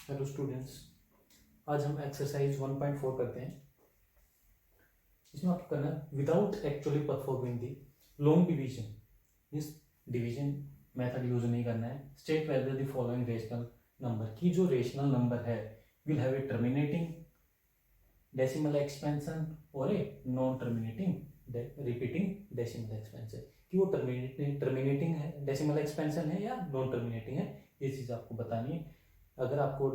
Hello students, आज हम exercise 1.4 करते हैं। इसमें आपको करना है without actually performing the long division. इस डिवीजन मेथड यूज नहीं करना है। State whether the following rational number की जो रेशनल नंबर है will have a terminating decimal expansion और a non terminating repeating decimal expansion, कि वो टर्मिनेटिंग है डेसिमल एक्सपेंशन है या नॉन टर्मिनेटिंग है, ये चीज़ आपको बतानी है। अगर आपको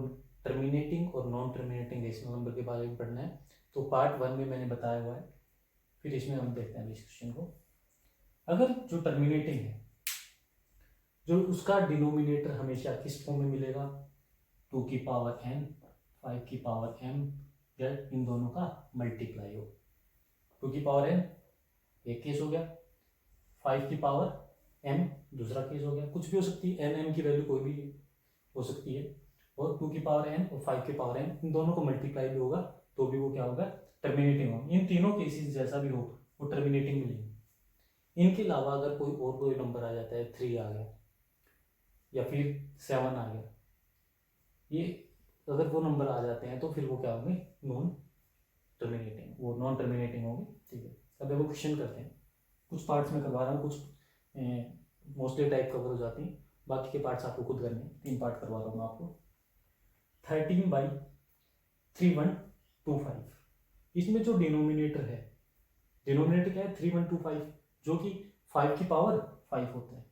टर्मिनेटिंग और नॉन टर्मिनेटिंग रेशनल नंबर के बारे में पढ़ना है तो पार्ट 1 में मैंने बताया हुआ है। फिर इसमें हम देखते हैं इस क्वेश्चन को। अगर जो टर्मिनेटिंग है, जो उसका डिनोमिनेटर हमेशा किस फॉर्म में मिलेगा, 2 की पावर n, 5 की पावर m, या इन दोनों का मल्टीप्लाई हो। 2 की पावर n एक केस हो गया, 5 की पावर m दूसरा केस हो गया। कुछ भी हो सकती है, n m की वैल्यू कोई भी हो सकती है। और 2 की पावर n और 5 की पावर n इन दोनों को मल्टीप्लाई भी होगा तो भी वो क्या होगा, टर्मिनेटिंग होगा। इन तीनों केसेस जैसा भी हो वो टर्मिनेटिंग मिलेंगे। इनके अलावा अगर कोई नंबर आ जाता है, 3 आ गया या फिर 7 आ गया, ये अगर वो नंबर आ जाते हैं तो फिर वो क्या होंगे, नॉन टर्मिनेटिंग, वो नॉन टर्मिनेटिंग होंगे। ठीक है, अब वो क्वेश्चन करते हैं। कुछ पार्ट्स में करवा रहा हूँ, कुछ मोस्टली टाइप कवर हो जाती हैं, बाकी के पार्ट्स आपको खुद करने हैं। 3 पार्ट करवा रहा हूँ मैं आपको। 13/3125, इसमें जो डिनोमिनेटर है, डिनोमिनेटर क्या है, 3125, जो कि 5 की पावर 5 होता है।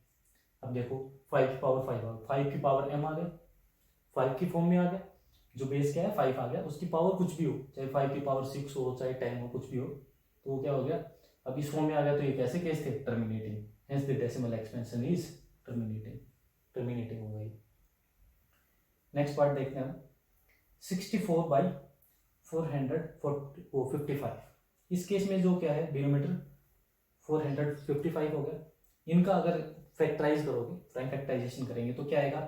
अब देखो 5 की पावर 5 आ गया, 5 की पावर m आ गया, 5 की फॉर्म में आ गया। जो बेस क्या है 5 आ गया, उसकी पावर कुछ भी हो, चाहे 5 की पावर 6 हो चाहे 10 हो, कुछ भी हो, तो वो क्या हो गया, अब इस फॉर्म में आ गया। तो ये कैसे केस थे, terminating, hence the decimal expansion is terminating हो गई। नेक्स्ट पार्ट देखते हैं। 64/455, इस केस में जो क्या है, डिनोमिनेटर 455 हो गया। इनका अगर फैक्टराइज करोगे, प्राइम फैक्टराइजेशन करेंगे तो क्या आएगा,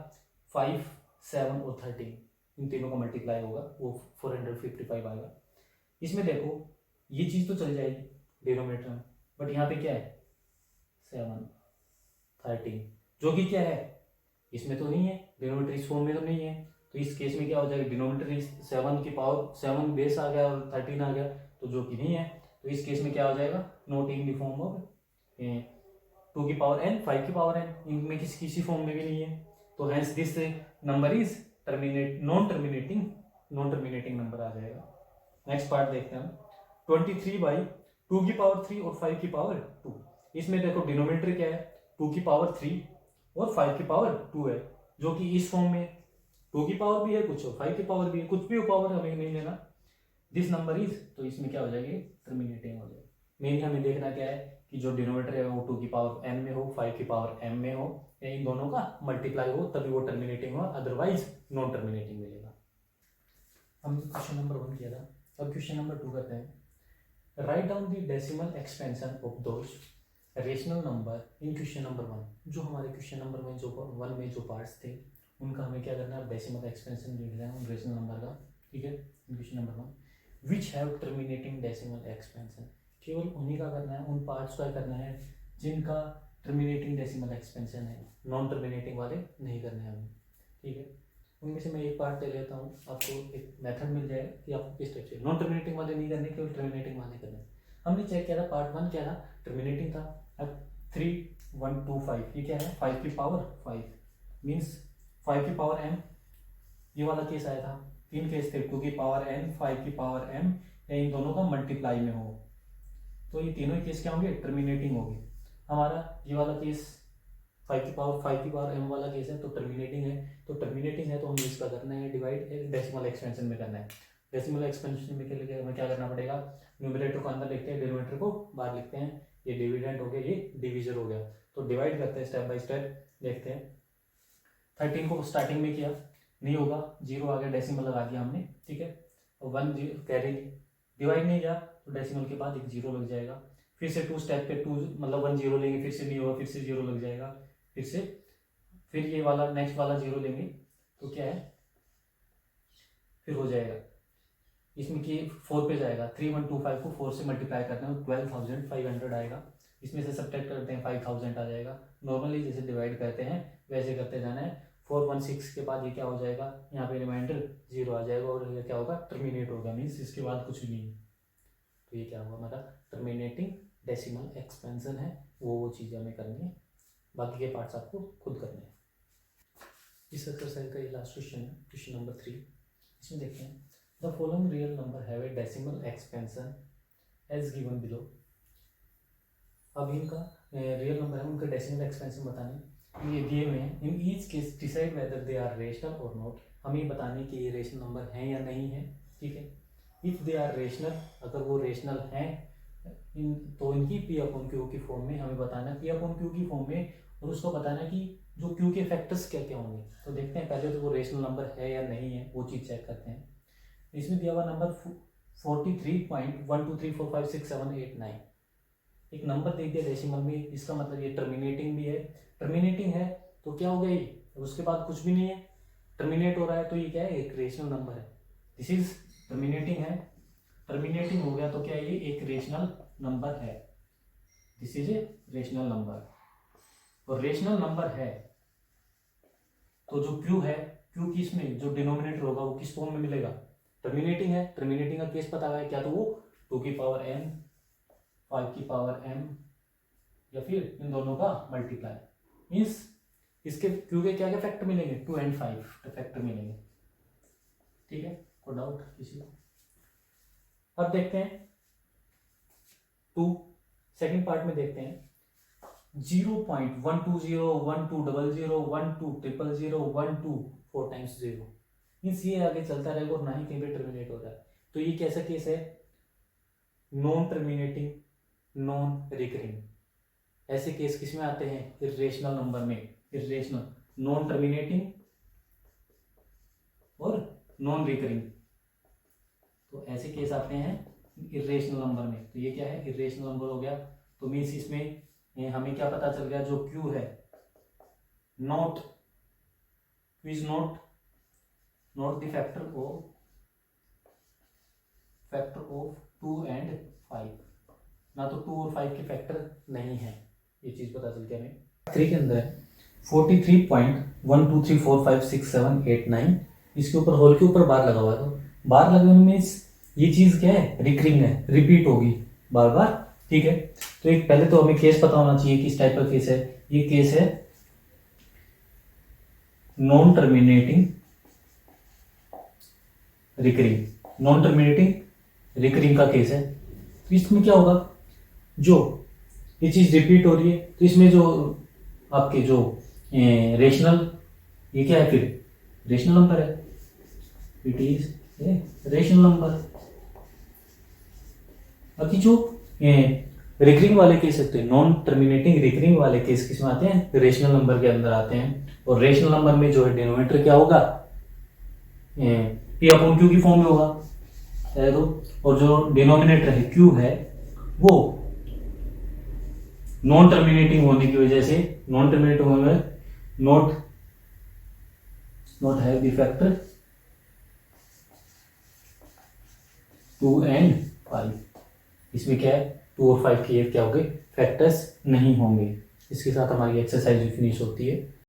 5, 7 और 13, इन तीनों का मल्टीप्लाई होगा, वो 455 आएगा। इसमें देखो ये चीज़ तो चल जाएगी डिनोमिनेटर में, बट यहाँ पे क्या है 7, 13, जो कि क्या है इसमें तो नहीं है, डिनोमिनेटर इस फॉर्म में तो नहीं है। तो इस केस में क्या हो जाएगा, डिनोमिनेटर 7 की पावर 7 बेस आ गया और 13 आ गया, तो जो कि नहीं है। तो इस केस में क्या हो जाएगा, not in the form of 2 की पावर n, 5 की पावर n, इनमें किसी फॉर्म में भी नहीं है। तो hence this number is non terminating number आ जाएगा। नेक्स्ट पार्ट देखते हैं हम। 23/2 की पावर 3 और 5 की पावर 2, इसमें देखो डिनोमिनेटर क्या है, 2 की पावर 3 और 5 की पावर 2 है, जो कि इस फॉर्म में 2 की पावर भी है कुछ, 5 की पावर भी है, कुछ भी हो पावर हमें नहीं लेना। दिस नंबर इज, तो इसमें क्या हो जाएगी, टर्मिनेटिंग हो जाएगी। मेनली हमें देखना क्या है कि जो डिनोमिनेटर है वो 2 की पावर n में हो, 5 की पावर m में हो, या इन दोनों का मल्टीप्लाई हो, तभी वो टर्मिनेटिंग हो, अदरवाइज नॉन टर्मिनेटिंग मिलेगा। हमने क्वेश्चन नंबर 1 किया था, अब क्वेश्चन नंबर 2 करते हैं। Write down the decimal expansion of those rational number in question number 1। जो हमारे क्वेश्चन नंबर में जो 1 में जो पार्ट्स थे उनका हमें क्या करना है, डेसिमल एक्सपेंशन लिख रहे हैं उन रेशनल नंबर का। ठीक है, question number 1, which have terminating decimal expansion, केवल उन्हीं का करना है, उन पार्ट्स का करना है जिनका टर्मिनेटिंग डेसिमल एक्सपेंशन है, नॉन टर्मिनेटिंग वाले नहीं करने हैं हमें। ठीक है, उनमें से मैं एक पार्ट ले लेता हूँ, आपको एक मेथड मिल जाएगा कि आपको किस टाइप से नॉन टर्मिनेटिंग वाले नहीं करने, केवल टर्मिनेटिंग वाले करने। हमने चेक किया था पार्ट 1 क्या था, टर्मिनेटिंग था। अब 3125 ये क्या है, 5 की पावर 5 मीन्स 5 की पावर m, ये वाला केस आया था। 3 केस थे, 2 की पावर n, 5 की पावर m, या इन दोनों का मल्टीप्लाई में हो, तो ये तीनों केस क्या होंगे, टर्मिनेटिंग होंगे। हमारा ये वाला केस 5 की पावर m वाला केस है, तो टर्मिनेटिंग है। तो टर्मिनेटिंग है तो हमें इसका करना है डिवाइड, डेसिमल एक्सपेंशन में करना है। डेसिमल एक्सपेंशन में के लिए हमें क्या करना पड़ेगा, न्यूमरेटर को अंदर लिखते हैं, डिनोमिनेटर को बाहर लिखते हैं। ये डिविडेंड हो गया, ये डिविजर हो गया, तो डिवाइड करते हैं स्टेप बाय स्टेप। देखते हैं 13 को स्टार्टिंग में किया, नहीं होगा, 0 आ गया, डेसिमल लगा दिया हमने। ठीक है, और 1 कैरी, डिवाइड नहीं किया तो डेसिमल के बाद एक 0 लग जाएगा। फिर से 2 स्टेप पे 2 मतलब 1 0 लेंगे, फिर से नहीं होगा, फिर से 0 लग जाएगा, फिर ये वाला नेक्स्ट वाला 0 लेंगे तो क्या है, फिर हो जाएगा इसमें कि 4 पे जाएगा। 3125 को 4 से मल्टीप्लाई करना है, 12,500 आएगा। इसमें से सब्ट्रैक्ट करते हैं 5000 आ जाएगा। नॉर्मली जैसे डिवाइड करते हैं वैसे करते जाना है। 416 के बाद ये क्या हो जाएगा, यहाँ पे रिमाइंडर 0 आ जाएगा और ये क्या होगा, टर्मिनेट होगा, मीन्स इसके बाद कुछ भी नहीं है। तो ये क्या हुआ हमारा टर्मिनेटिंग डेसिमल एक्सपेंशन है, वो चीज़ें हमें करनी है, बाकी के पार्ट्स आपको खुद करने हैं। इस एक्सरसाइज का ये लास्ट क्वेश्चन है, क्वेश्चन नंबर 3। इसमें देखते हैं the following real number have a decimal expansion as given below. अब इनका रियल नंबर है, उनका डेसिमल एक्सपेंशन बताने ये दिए हुए हैं। In each case decide whether they are rational और नॉट, हमें बताने कि ये रेशनल नंबर हैं या नहीं है, ठीक है। इफ़ दे आर रेशनल, अगर वो रेशनल हैं तो इनकी पी अपॉन क्यू की फॉर्म में हमें बताना, पी अपॉन क्यू की फॉर्म में, और उसको बताना कि जो क्यू के फैक्टर्स क्या क्या होंगे। तो देखते हैं पहले तो वो रेशनल नंबर है या नहीं है, वो चीज़ चेक करते हैं। इसमें दिया हुआ नंबर 43.123456789, एक नंबर दे दिया डेसिमल में, इसका मतलब ये टर्मिनेटिंग भी है। टर्मिनेटिंग है तो क्या हो गया ये, उसके बाद कुछ भी नहीं है, टर्मिनेट हो रहा है, तो ये क्या है, एक रेशनल नंबर है। दिस इज टर्मिनेटिंग है, टर्मिनेटिंग हो गया तो क्या ये एक रेशनल नंबर है, this is a rational number. और रेशनल नंबर है तो जो क्यू है, क्यू की इसमें जो डिनोमिनेटर होगा वो किस फॉर्म में मिलेगा, टर्मिनेटिंग है। टर्मिनेटिंग का केस पता है क्या, तो वो 2 की पावर n 5 की पावर m या फिर इन दोनों का मल्टीप्लाई, मीन्स इसके क्यू के क्या क्या फैक्टर मिलेंगे, 2 and 5 फैक्टर मिलेंगे, ठीक है। कोई डाउट किसी को? अब देखते हैं 2 सेकंड पार्ट में देखते हैं 0.120120012000000 4 टाइम्स 0, मीन्स ये आगे चलता रहेगा और ना ही कहीं पे टर्मिनेट हो रहा है। तो ये कैसा केस है, नॉन टर्मिनेटिंग नॉन रिकरिंग। ऐसे केस किस में आते हैं, इर्रेशनल नंबर में, इर्रेशनल, नॉन टर्मिनेटिंग और नॉन रिकरिंग, तो ऐसे केस आते हैं इर्रेशनल नंबर में। तो ये क्या है, इर्रेशनल नंबर हो गया। तो मीन्स इसमें हमें क्या पता चल गया, जो क्यू है not, Q is not the factor of 2 and 5, ना तो 2 और 5 के फैक्टर नहीं है, ये चीज पता चल गया हमें। 3 के अंदर है 43.123456789, इसके ऊपर होल के ऊपर बार लगा हुआ है, तो बार लगाने में ये चीज क्या है, रिकरिंग है, रिपीट होगी बार बार, ठीक है। तो एक पहले तो हमें केस पता होना चाहिए किस टाइप का केस है। ये केस है non terminating recurring, non terminating recurring का केस है। तो इसमें क्या होगा, जो ये चीज रिपीट हो रही है, तो इसमें जो आपके जो रेशनल, ये क्या है, फिर रेशनल नंबर है, इट इज रेशनल नंबर। बाकी जो रिकरिंग वाले केस होते हैं, नॉन टर्मिनेटिंग रिकरिंग वाले केस किस में आते हैं, रेशनल नंबर के अंदर आते हैं। और रेशनल नंबर में जो है डिनोमिनेटर क्या होगा, पी अपॉन क्यू की फॉर्म में होगा, तो और जो डिनोमिनेटर है क्यू है वो नॉन टर्मिनेटिंग होने की वजह से, नॉन टर्मिनेटिंग होने में not have the factor 2 and 5, इसमें क्या है 2 और 5 के क्या होंगे, फैक्टर्स नहीं होंगे। इसके साथ हमारी एक्सरसाइज भी फिनिश होती है।